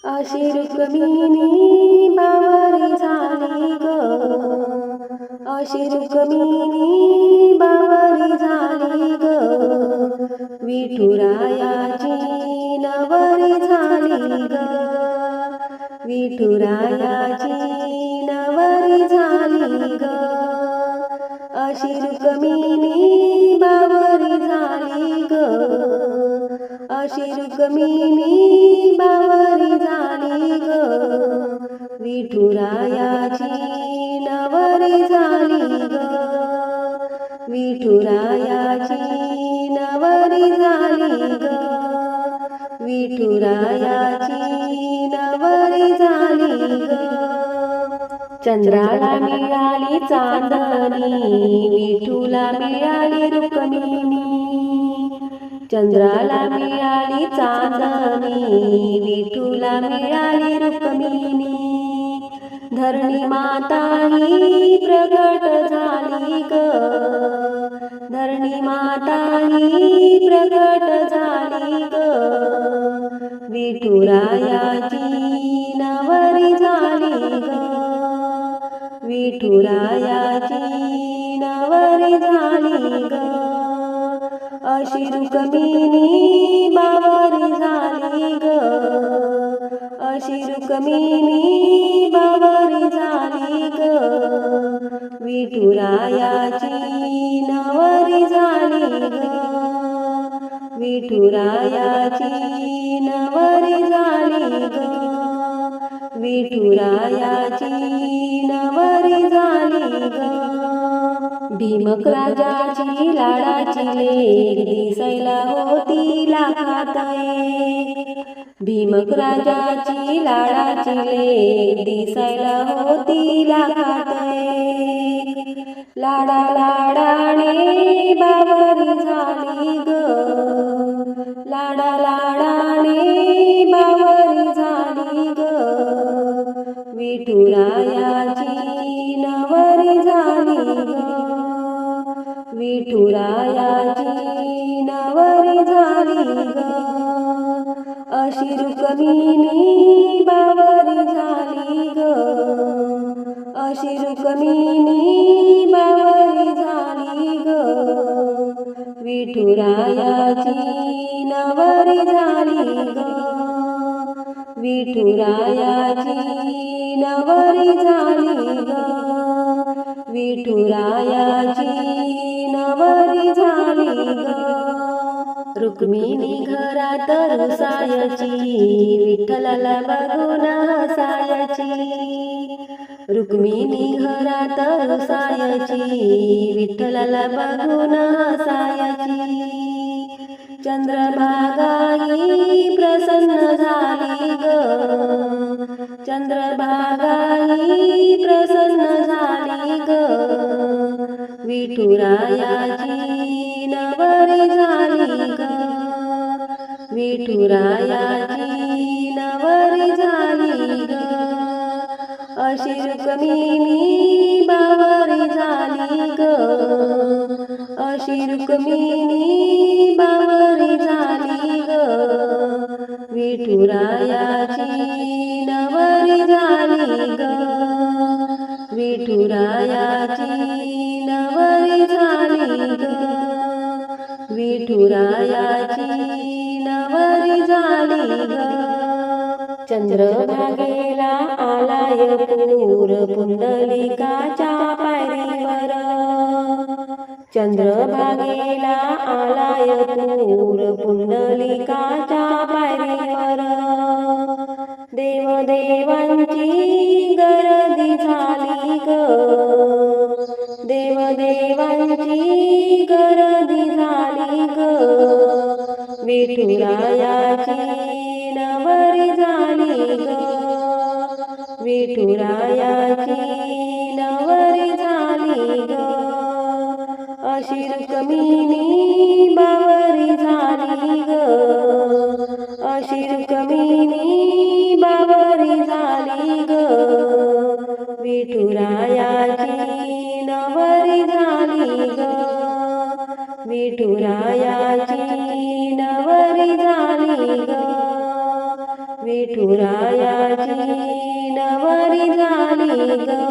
अशी रुक्मिणी बावरी झाली ग, अशी रुक्मिणी बावरी झाली ग, विठुरायाची नवरी झाली ग, विठुरायाची नवरी झाली ग, अशी रुक्मिणी बावरी झाली ग, अशी रुक्मिणी बावरी झाली ग, विठुरायाची नवरी झाली ग, विठुरायाची नवरी झाली ग, विठुरायाची नवरी झाली ग. चंद्राला मिळाली चांदणी, विठूला मिळाली रुक्मिणी, चंद्राला मिळाली चांदणी, विठूला मिळाली रुक्मिणी, धरणी माता ही प्रगट झाली ग, धरणी माता ही प्रगट झाली ग, विठुरायाची नवरी झाली ग, विठुरायाची नवरी झाली ग, अशी रुक्मिणी बावरी झाली ग, अशी रुक्मिणी बावरी झाली ग, विठुरायाची नवरी झाली ग, विठुरायाची नवरी झाली ग, विठुरायाची नवरी झाली ग. भीमक राजाची लाडाची लेक दिसायला होती लाखात एक, भीमक राजाची लाडाची लेक दिसायला होती लाखात एक, लाडा लाडाने बावरी झाली ग, लाडा लाडाने बावरी झाली ग, विठुरायाची नवरी झाली ग, विठुरायाची नवरी झाली ग, अशी रुक्मिणी बावरी झाली ग, अशी रुक्मिणी बावरी झाली ग, विठुरायाची नवरी झाली ग, विठुरायाची नवरी झाली ग, विठुरायाची नवरी झाली ग. रुक्मिणी घरात रुसायची, विठ्ठलाला बघून हसायची, रुक्मिणी घरात रुसायची, विठ्ठलाला बघून हसायची, चंद्रभागाही प्रसन्न झाली ग, चंद्रभागाही प्रसन्न झाली ग, विठुरायाची नवरी झाली ग, विठुरायाची नवरी झाली ग, अशी रुक्मिणी बावरी झाली ग, अशी रुक्मिणी बावरी झाली ग, विठुरायाची नवरी झाली ग, विठुरायाची नवरी झाली ग, विठुरायाची नवरी झाली ग. चंद्रभागेला आलाय पूर पुंडलिकाच्या पायरीवर, चंद्रभागेला आलाय पूर पुंडलिकाच्या पायरीवर, देवदेवांची गर्दी झाली ग, देवदेवांची गर्दी झाली ग, विठुरायाची नवरी झाली ग, विठुरायाची नवरी झाली ग, अशी रुक्मिणी बावरी झाली ग, अशी रुक्मिणी बावरी झाली ग, विठुरायाची नवरी झाली ग, विठुरायाची नवरी झाली ग, विठुरायाची नवरी झाली ग